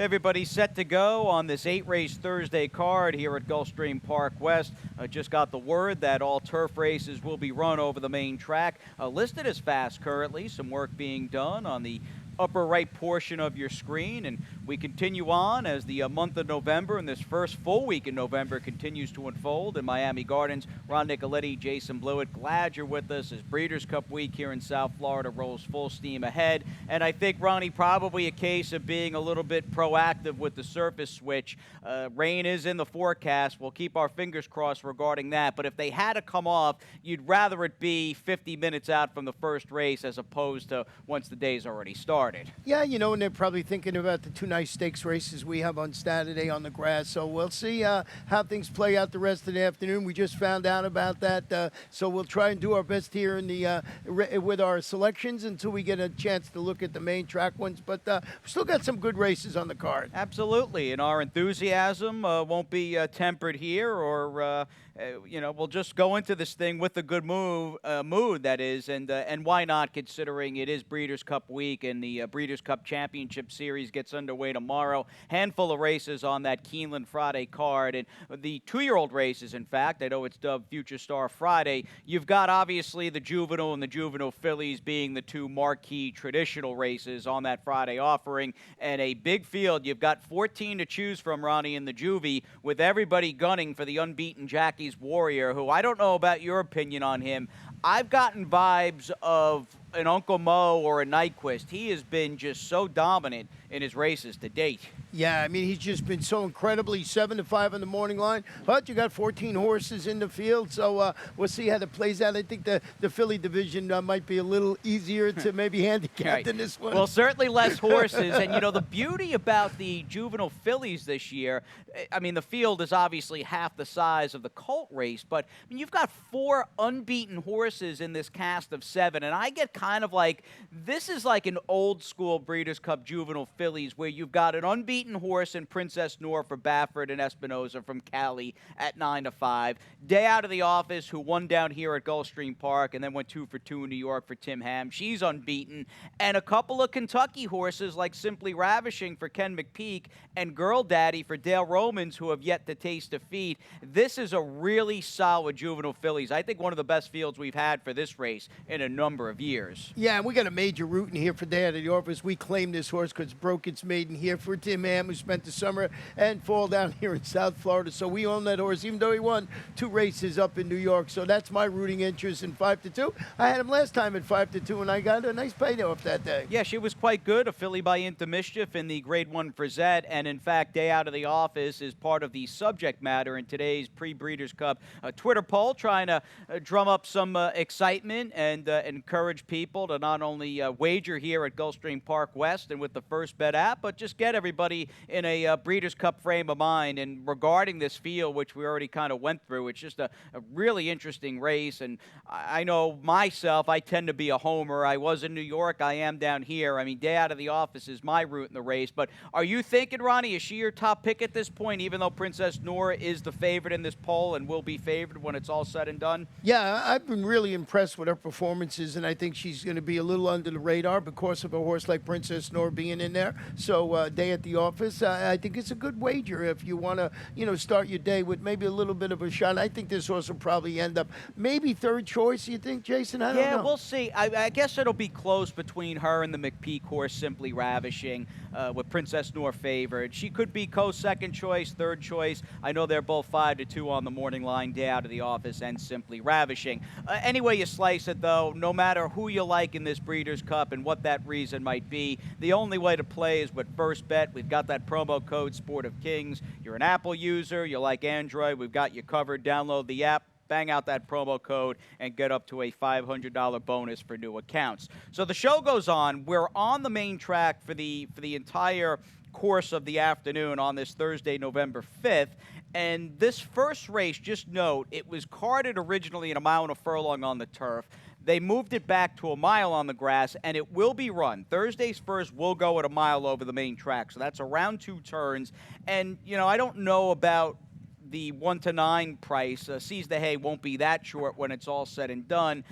Everybody set to go on this 8-race Thursday card here at Gulfstream Park West. Just got the word that all turf races will be run over the main track. Listed as fast currently. Some work being done on the upper right portion of your screen, and we continue on as the month of November and this first full week in November continues to unfold in Miami Gardens. Ron Nicoletti, Jason Blewett, glad you're with us as Breeders' Cup week here in South Florida rolls full steam ahead. And I think, Ronnie, probably a case of being a little bit proactive with the surface switch. Rain is in the forecast. We'll keep our fingers crossed regarding that. But if they had to come off, you'd rather it be 50 minutes out from the first race as opposed to once the day's already started. Yeah, you know, and they're probably thinking about the two nice stakes races we have on Saturday on the grass. So we'll see how things play out the rest of the afternoon. We just found out about that, so we'll try and do our best here in the with our selections until we get a chance to look at the main track ones. But we still got some good races on the card. Absolutely, and our enthusiasm won't be tempered here, or we'll just go into this thing with a good mood, that is, and why not, considering it is Breeders' Cup week and the Breeders' Cup Championship Series gets underway tomorrow. Handful of races on that Keeneland Friday card, and the 2-year-old races, in fact. I know it's dubbed Future Star Friday. You've got, obviously, the Juvenile and the Juvenile Fillies being the two marquee traditional races on that Friday offering, and a big field. You've got 14 to choose from, Ronnie, in the Juvie, with everybody gunning for the unbeaten Jackie's Warrior, who I don't know about your opinion on him. I've gotten vibes of an Uncle Mo or a Nyquist. He has been just so dominant in his races to date. Yeah, I mean, he's just been so incredibly 7-5 on the morning line. But you got 14 horses in the field, so we'll see how that plays out. I think the filly division might be a little easier to maybe handicap right. than this one. Well, certainly less horses. And, you know, the beauty about the juvenile fillies this year, I mean, the field is obviously half the size of the colt race, but I mean, you've got 4 unbeaten horses in this cast of 7, and I get kind of like, this is like an old-school Breeders' Cup juvenile fillies where you've got an unbeaten horse in Princess Noor for Baffert and Espinoza from Cali at 9-5. Day Out of the Office, who won down here at Gulfstream Park and then went 2 for 2 in New York for Tim Ham. She's unbeaten. And a couple of Kentucky horses like Simply Ravishing for Ken McPeak and Girl Daddy for Dale Romans, who have yet to taste defeat. This is a really solid juvenile fillies. I think one of the best fields we've had for this race in a number of years. Yeah, and we got a major route in here for Day Out of the Office. We claimed this horse because it broke its maiden here for Tim Ham, who spent the summer and fall down here in South Florida. So we own that horse, even though he won 2 races up in New York. So that's my rooting interest in 5-2. I had him last time at 5-2, and I got a nice payoff that day. Yeah, she was quite good. A filly by Into Mischief in the Grade 1 Frisette. And in fact, Day Out of the Office is part of the subject matter in today's pre-Breeders' Cup Twitter poll, trying to drum up some excitement and encourage people to not only wager here at Gulfstream Park West and with the First Bet app, but just get everybody in a Breeders' Cup frame of mind. And regarding this field, which we already kind of went through, it's just a really interesting race. And I know myself, I tend to be a homer. I was in New York. I am down here. I mean, Day Out of the Office is my route in the race. But are you thinking, Ronnie, is she your top pick at this point, even though Princess Noor is the favorite in this poll and will be favored when it's all said and done? Yeah, I've been really impressed with her performances, and I think she's going to be a little under the radar because of a horse like Princess Noor being in there. So Day at the Office, I think it's a good wager if you want to, start your day with maybe a little bit of a shot. I think this horse will probably end up maybe third choice, you think, Jason? I don't know. Yeah, we'll see. I guess it'll be close between her and the McPeak horse, Simply Ravishing, with Princess Noor favored. She could be co-second choice, third choice. I know they're both 5-2 on the morning line, Day Out of the Office and Simply Ravishing. Any way you slice it, though, no matter who you like in this Breeders' Cup and what that reason might be, the only way to play is with First Bet. We've got that promo code Sport of Kings. You're an Apple user, you like Android, we've got you covered. Download the app, bang out that promo code, and get up to a $500 bonus for new accounts. So the show goes on. We're on the main track for the entire course of the afternoon on this Thursday, November 5th. And this first race, just note, it was carded originally in a mile and a furlong on the turf. They moved it back to a mile on the grass, and it will be run. Thursday's first will go at a mile over the main track, so that's around 2 turns. And, I don't know about the 1-9 price. Seize the Hay won't be that short when it's all said and done.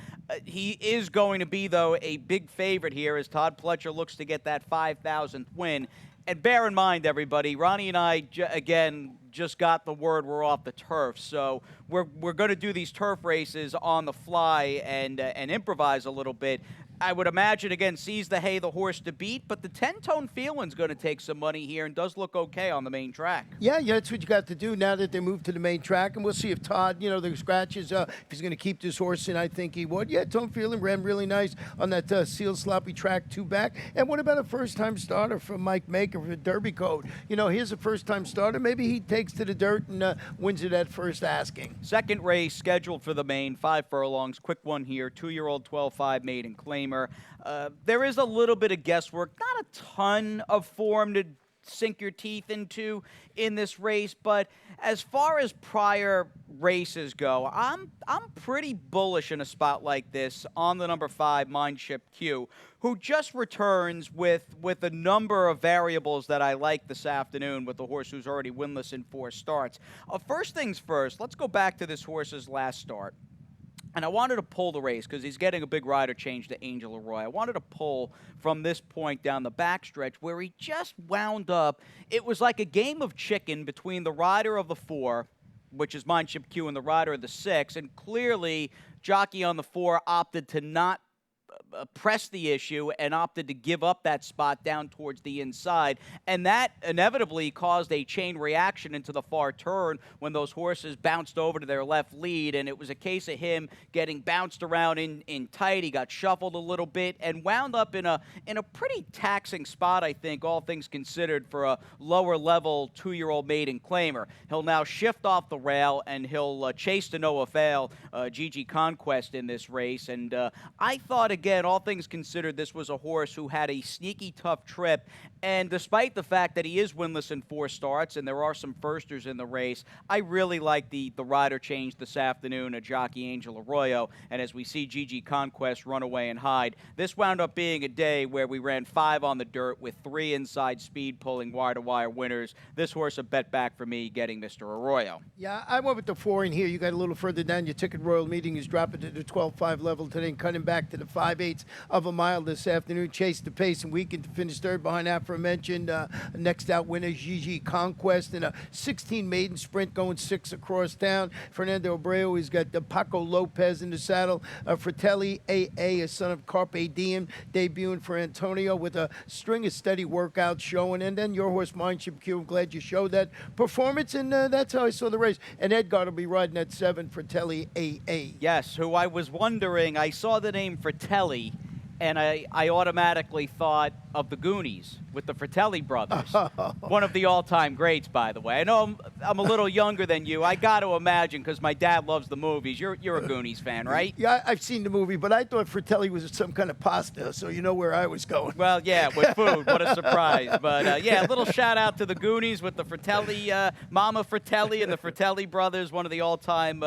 He is going to be, though, a big favorite here as Todd Pletcher looks to get that 5,000th win. And bear in mind, everybody, Ronnie and I, again, just got the word we're off the turf. So we're going to do these turf races on the fly and improvise a little bit. I would imagine, again, Seize the Hay, the horse to beat, but the 10-tone feeling's going to take some money here and does look okay on the main track. Yeah, that's what you got to do now that they moved to the main track. And we'll see if Todd, the scratches, if he's going to keep this horse in. I think he would. Yeah, Tone Feeling ran really nice on that sealed sloppy track 2 back. And what about a first-time starter from Mike Maker for Derby Code? Here's a first-time starter. Maybe he takes to the dirt and wins it at first asking. Second race scheduled for the main, 5 furlongs. Quick one here, 2-year-old 12-5 maiden claimer. There is a little bit of guesswork, not a ton of form to sink your teeth into in this race, but as far as prior races go, I'm pretty bullish in a spot like this on the number 5 Mindship Q, who just returns with a number of variables that I like this afternoon with the horse who's already winless in 4 starts. First things first, let's go back to this horse's last start. And I wanted to pull the race because he's getting a big rider change to Angel Leroy. I wanted to pull from this point down the backstretch where he just wound up. It was like a game of chicken between the rider of the 4, which is Mindship Q, and the rider of the 6. And clearly, jockey on the 4 opted to not press the issue and opted to give up that spot down towards the inside. And that inevitably caused a chain reaction into the far turn when those horses bounced over to their left lead. And it was a case of him getting bounced around in tight. He got shuffled a little bit and wound up in a pretty taxing spot, I think, all things considered, for a lower level 2-year-old maiden claimer. He'll now shift off the rail and he'll chase to no avail Gigi Conquest in this race. And I thought, again, all things considered, this was a horse who had a sneaky tough trip, and despite the fact that he is winless in 4 starts and there are some firsters in the race, I really like the rider change this afternoon, a jockey Angel Arroyo, and as we see Gigi Conquest run away and hide, this wound up being a day where we ran 5 on the dirt with 3 inside speed pulling wire-to-wire winners. This horse a bet back for me, getting Mr. Arroyo. Yeah, I went with the 4 in here. You got a little further down. Your Ticket Royal meeting is dropping to the 12.5 level today and cutting back to the 5/8 of a mile this afternoon. Chase the pace and weekend to finish third behind aforementioned next out winner Gigi Conquest in a 16 maiden sprint going 6 across town. Fernando Abreu, he's got Paco Lopez in the saddle. Fratelli AA, a son of Carpe Diem, debuting for Antonio with a string of steady workouts showing. And then your horse Mindship Q, I'm glad you showed that performance, and that's how I saw the race. And Edgar will be riding at 7, Fratelli AA. Yes, who I was wondering, I saw the name Fratelli, and I automatically thought of the Goonies with the Fratelli brothers. One of the all-time greats, by the way. I know I'm a little younger than you. I got to imagine, because my dad loves the movies. You're a Goonies fan, right? Yeah, I've seen the movie, but I thought Fratelli was some kind of pasta, so you know where I was going. Well, yeah, with food. What a surprise. But, yeah, a little shout-out to the Goonies with the Fratelli, Mama Fratelli and the Fratelli brothers, one of the all-time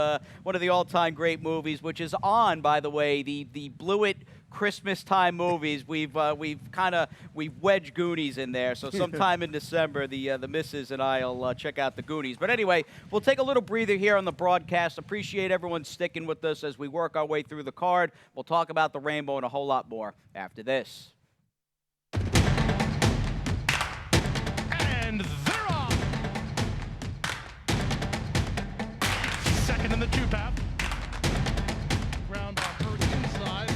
great movies, which is on, by the way, the Blewett Christmas time movies. We've wedged Goonies in there, so sometime in December the missus and I'll check out the Goonies. But anyway, we'll take a little breather here on the broadcast. Appreciate everyone sticking with us as we work our way through the card. We'll talk about the rainbow and a whole lot more after this. And they're off. Second in the 2-path. Ground ball first inside.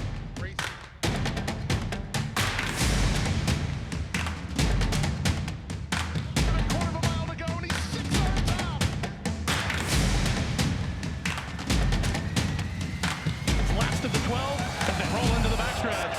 Last of the 12 as they roll into the backstretch.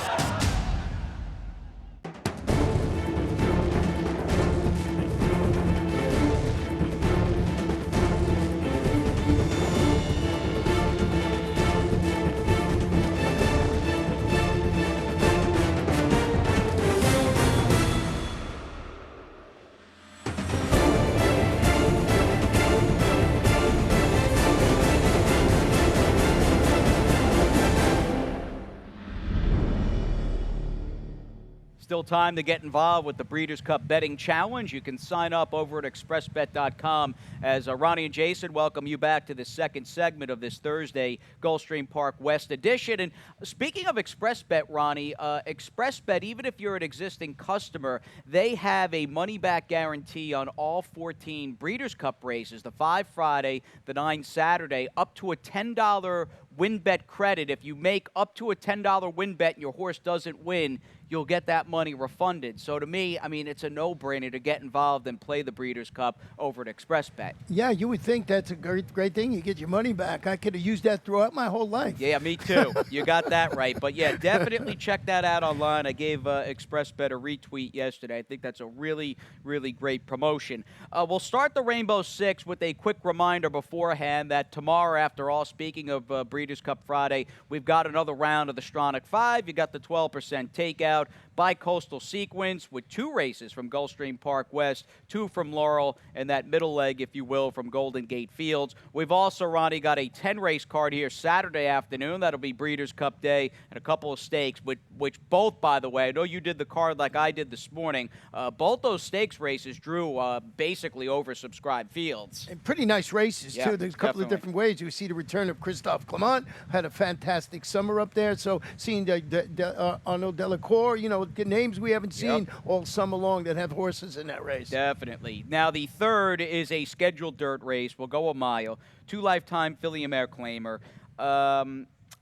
Still time to get involved with the Breeders' Cup Betting Challenge. You can sign up over at expressbet.com. As Ronnie and Jason welcome you back to the second segment of this Thursday Gulfstream Park West edition. And speaking of ExpressBet, Ronnie, ExpressBet, even if you're an existing customer, they have a money-back guarantee on all 14 Breeders' Cup races, the 5 Friday, the 9 Saturday, up to a $10 win bet credit. If you make up to a $10 win bet and your horse doesn't win, you'll get that money refunded. So to me, I mean, it's a no-brainer to get involved and play the Breeders' Cup over at ExpressBet. Yeah, you would think that's a great thing. You get your money back. I could have used that throughout my whole life. Yeah, me too. You got that right. But yeah, definitely check that out online. I gave ExpressBet a retweet yesterday. I think that's a really, really great promotion. We'll start the Rainbow Six with a quick reminder beforehand that tomorrow, after all, speaking of Breeders' Cup Friday, we've got another round of the Stronach 5. You got the 12% takeout. Bi-coastal sequence with 2 races from Gulfstream Park West, 2 from Laurel, and that middle leg, if you will, from Golden Gate Fields. We've also, Ronnie, got a 10-race card here Saturday afternoon. That'll be Breeders' Cup Day and a couple of stakes, which both, by the way, I know you did the card like I did this morning. Both those stakes races drew basically oversubscribed fields. And pretty nice races, Yeah, too. There's a couple of different ways. You see the return of Christophe Clement, had a fantastic summer up there. So seeing Arnaud Delacour, you know, names we haven't seen all summer long that have horses in that race. Definitely. Now, the third is a scheduled dirt race. We'll go a mile. 2 lifetime filly and mare claimer.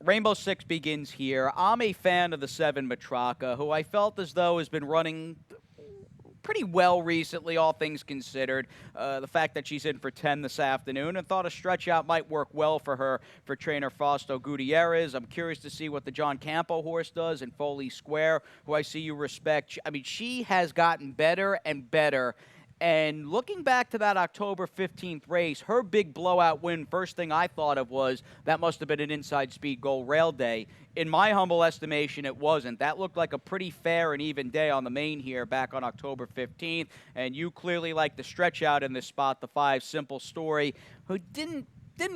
Rainbow Six begins here. I'm a fan of the 7 Matraka, who I felt as though has been running pretty well recently, all things considered. The fact that she's in for 10 this afternoon, and thought a stretch out might work well for her for trainer Fausto Gutierrez. I'm curious to see what the John Campo horse does in Foley Square, who I see you respect. I mean, she has gotten better and better. And looking back to that October 15th race, her big blowout win, first thing I thought of was that must have been an inside speed gold rail day. In my humble estimation, it wasn't. That looked like a pretty fair and even day on the main here back on October 15th. And you clearly like the stretch out in this spot, the 5 Simple Story, who didn't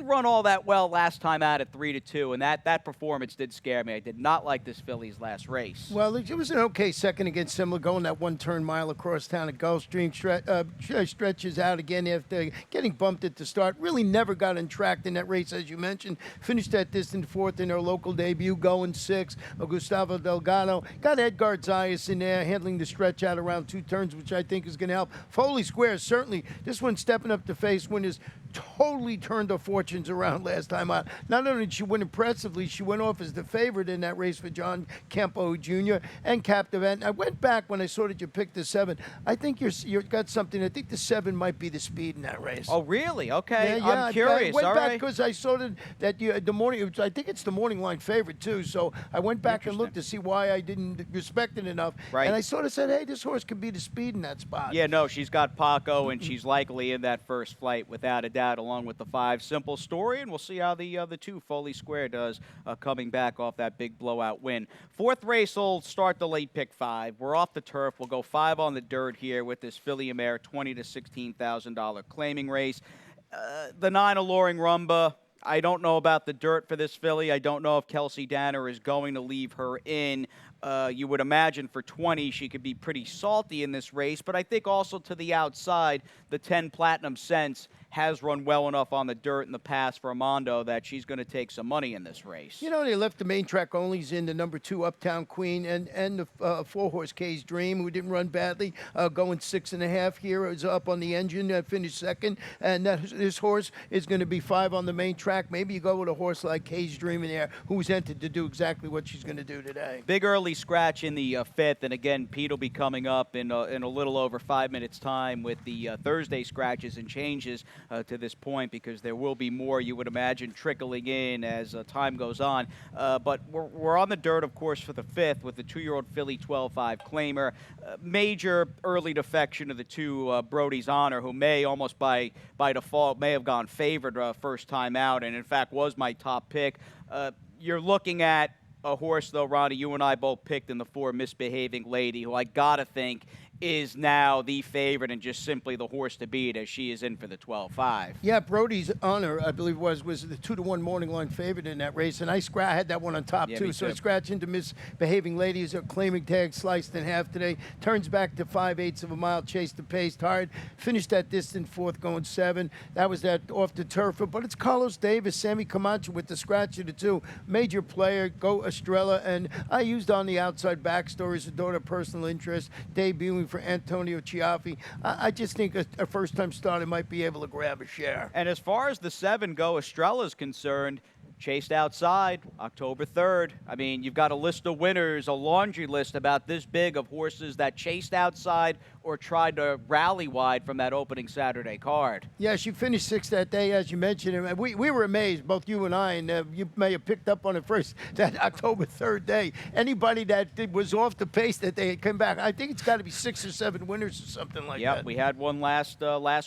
run all that well last time out at 3-2, and that performance did scare me. I did not like this filly's last race. Well, it was an okay second against Simla, going that 1-turn mile across town at Gulfstream. Stretches out again after getting bumped at the start. Really never got entracked in that race, as you mentioned. Finished that distant 4th in her local debut, going 6. Gustavo Delgado got Edgar Zayas in there, handling the stretch out around 2 turns, which I think is going to help. Foley Square, certainly. This one stepping up to face winners, totally turned her fortunes around last time out. Not only did she win impressively, she went off as the favorite in that race for John Campo Jr. and Captive. And I went back when I saw that you picked the 7. I think you've got something. I think the 7 might be the speed in that race. Oh, really? Okay. Yeah, I'm curious. I went all back right. because I saw the morning. I think it's the morning line favorite too. So I went back and looked to see why I didn't respect it enough. Right. And I sort of said, hey, this horse could be the speed in that spot. Yeah, no, she's got Paco, and she's likely in that first flight without a doubt, along with the 5 Simple Story, and we'll see how the other 2 Foley Square does coming back off that big blowout win. 4th race will start the late pick 5. We're off the turf. We'll go 5 on the dirt here with this filly and mare $20,000 to $16,000 claiming race. The 9 Alluring Rumba. I don't know about the dirt for this filly. I don't know if Kelsey Danner is going to leave her in. You would imagine for 20 she could be pretty salty in this race, but I think also to the outside, the 10 Platinum Cents has run well enough on the dirt in the past for Armando that she's going to take some money in this race. You know, they left the main track onlys in the number 2 Uptown Queen and the 4-horse Kay's Dream, who didn't run badly, going 6.5 here. It was up on the engine, finished second, and this horse is going to be 5 on the main track. Maybe you go with a horse like Kay's Dream in there, who's entered to do exactly what she's going to do today. Big early scratch in the 5th, and again, Pete will be coming up in a little over 5 minutes' time with the Thursday scratches and changes to this point, because there will be more, you would imagine, trickling in as time goes on. But we're on the dirt, of course, for the 5th with the 2-year-old filly 12-5 claimer. Major early defection of the 2 Brody's Honor, who may almost by default may have gone favored first time out, and in fact was my top pick. You're looking at a horse, though, Ronnie, you and I both picked in the 4 Misbehaving Lady, who I gotta think is now the favorite and just simply the horse to beat as she is in for the 12-5. Yeah, Brody's Honor, I believe was the 2-to-1 morning line favorite in that race, and I had that one on top Yeah, too. me So I too. scratched into Misbehaving Ladies, a claiming tag sliced in half today. Turns back to 5/8 of a mile, chased the pace, tired, finished that distance fourth, going 7. That was that off the turf, but it's Carlos Davis, Sammy Camacho with the scratch of the 2. Major player, go Estrella, and I used on the outside backstories, a daughter personal interest, debuting for Antonio Chiaffi. I just think a first-time starter might be able to grab a share. And as far as the 7 go, Estrella's concerned, chased outside, October 3rd. I mean, you've got a list of winners, a laundry list about this big of horses that chased outside or tried to rally wide from that opening Saturday card. Yeah, she finished 6th that day, as you mentioned. And we were amazed, both you and I, and you may have picked up on it first, that October 3rd day. Anybody that was off the pace that they had come back, I think it's got to be 6 or 7 winners or something like that. Yep, we had one last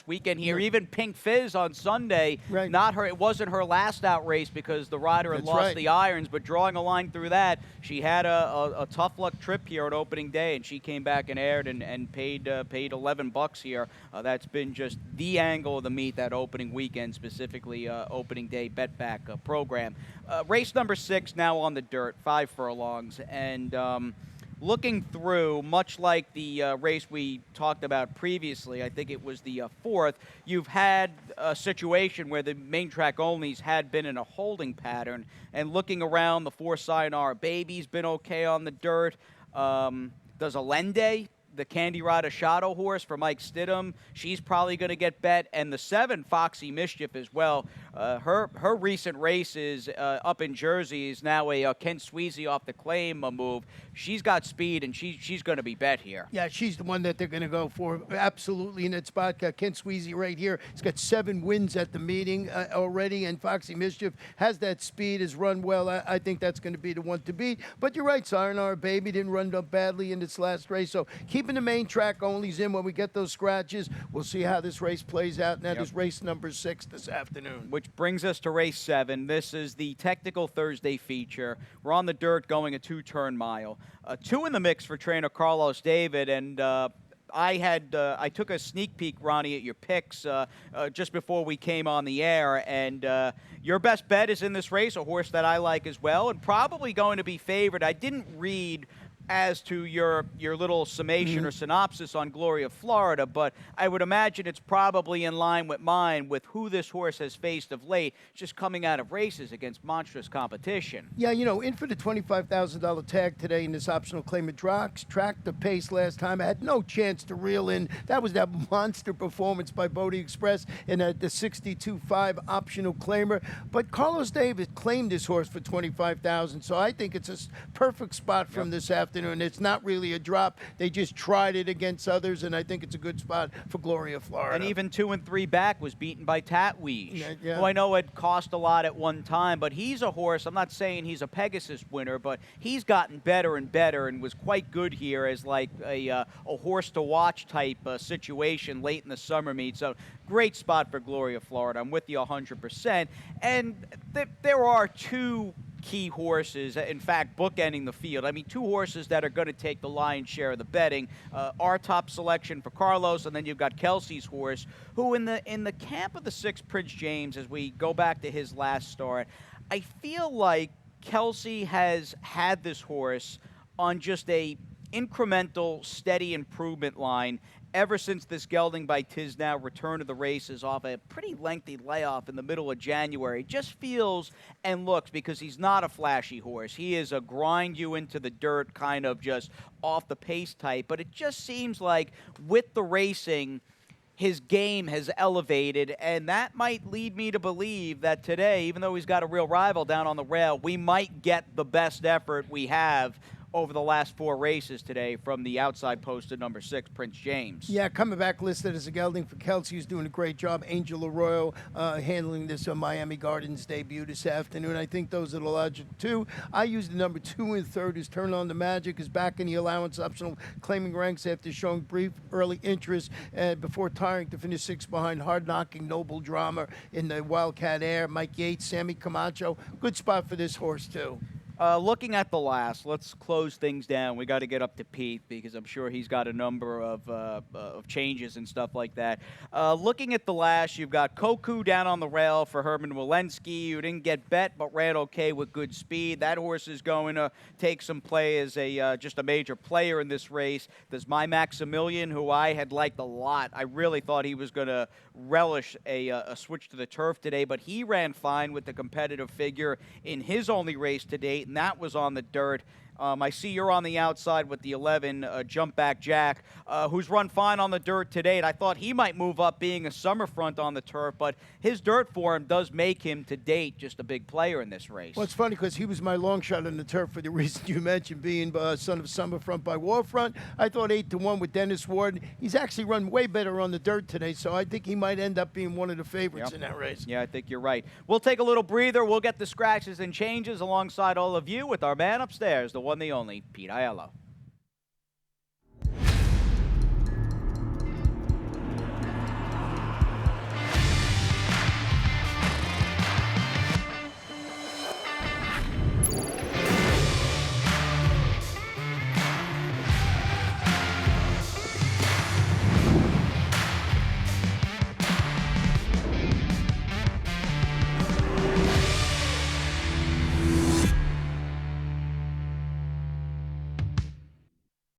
weekend here. Even Pink Fizz on Sunday, Right. not her. It wasn't her last out race because the rider had That's lost right. the irons, but drawing a line through that, she had a tough luck trip here on opening day, and she came back and aired and paid $11 here. That's been just the angle of the meet that opening weekend, specifically opening day bet back program. Race number 6 now on the dirt, 5 furlongs, and looking through, much like the race we talked about previously, I think it was the 4th, you've had a situation where the main track onlys had been in a holding pattern, and looking around, the 4 Sayonara Baby's been okay on the dirt. Does Allende, the Candy Ride Shadow horse for Mike Stidham, she's probably going to get bet, and the 7 Foxy Mischief as well. Her recent races up in Jersey is now a Ken Sweezy off the claim move. She's got speed, and she's going to be bet here. Yeah, she's the one that they're going to go for absolutely in that spot. Ken Sweezy right here. He's got 7 wins at the meeting already, and Foxy Mischief has that speed, has run well. I think that's going to be the one to beat. But you're right, Sayonara Baby didn't run up badly in its last race, so keeping the main track onlys in when we get those scratches. We'll see how this race plays out. And that is race number 6 this afternoon. Which brings us to race 7. This is the technical Thursday feature. We're on the dirt going a 2-turn mile. 2 in the mix for trainer Carlos David, and I took a sneak peek, Ronnie, at your picks just before we came on the air, and your best bet is in this race, a horse that I like as well, and probably going to be favored. I didn't read as to your little summation or synopsis on Gloria Florida, but I would imagine it's probably in line with mine with who this horse has faced of late, just coming out of races against monstrous competition. Yeah, in for the $25,000 tag today in this optional claimant tracked the pace last time. I had no chance to reel in. That was that monster performance by Bodie Express in the 62.5 optional claimer. But Carlos David claimed this horse for $25,000, so I think it's a perfect spot from this afternoon. It's not really a drop. They just tried it against others, and I think it's a good spot for Gloria Florida. And even 2 and 3 back was beaten by Tatweej, Yeah. who I know had cost a lot at one time, but he's a horse. I'm not saying he's a Pegasus winner, but he's gotten better and better and was quite good here as like a horse to watch type situation late in the summer meet. So great spot for Gloria Florida. I'm with you 100%. And there are 2 key horses, in fact, bookending the field. I mean, 2 horses that are going to take the lion's share of the betting. Our top selection for Carlos, and then you've got Kelsey's horse, who in the camp of the 6 Prince James, as we go back to his last start, I feel like Kelsey has had this horse on just a incremental, steady improvement line ever since this gelding by Tisnow return to the races off a pretty lengthy layoff in the middle of January. Just feels and looks, because he's not a flashy horse. He is a grind you into the dirt kind of just off the pace type, but it just seems like with the racing, his game has elevated, and that might lead me to believe that today, even though he's got a real rival down on the rail, we might get the best effort we have over the last 4 races today from the outside posted number 6, Prince James. Yeah, coming back listed as a gelding for Kelsey, who's doing a great job. Angel Arroyo handling this Miami Gardens debut this afternoon. I think those are the logic 2. I used the number 2 and 3rd, who's turned on the magic, is back in the allowance optional claiming ranks after showing brief early interest before tiring to finish 6th behind hard-knocking Noble Drama in the Wildcat Air. Mike Yates, Sammy Camacho. Good spot for this horse, too. Looking at the last, let's close things down. We got to get up to Pete because I'm sure he's got a number of changes and stuff like that. Looking at the last, you've got Koku down on the rail for Herman Walensky, who didn't get bet but ran okay with good speed. That horse is going to take some play as a just a major player in this race. There's My Maximilian, who I had liked a lot. I really thought he was going to relish a switch to the turf today, but he ran fine with the competitive figure in his only race to date, and that was on the dirt. I see you're on the outside with the 11, Jump Back Jack, who's run fine on the dirt to date. I thought he might move up being a summer front on the turf, but his dirt form does make him, to date, just a big player in this race. Well, it's funny because he was my long shot on the turf for the reason you mentioned, being son of summer front by Warfront. I thought 8-1 with Dennis Ward. He's actually run way better on the dirt today, so I think he might end up being one of the favorites in that race. Yeah, I think you're right. We'll take a little breather. We'll get the scratches and changes alongside all of you with our man upstairs, the one, the only, Pete Aiello.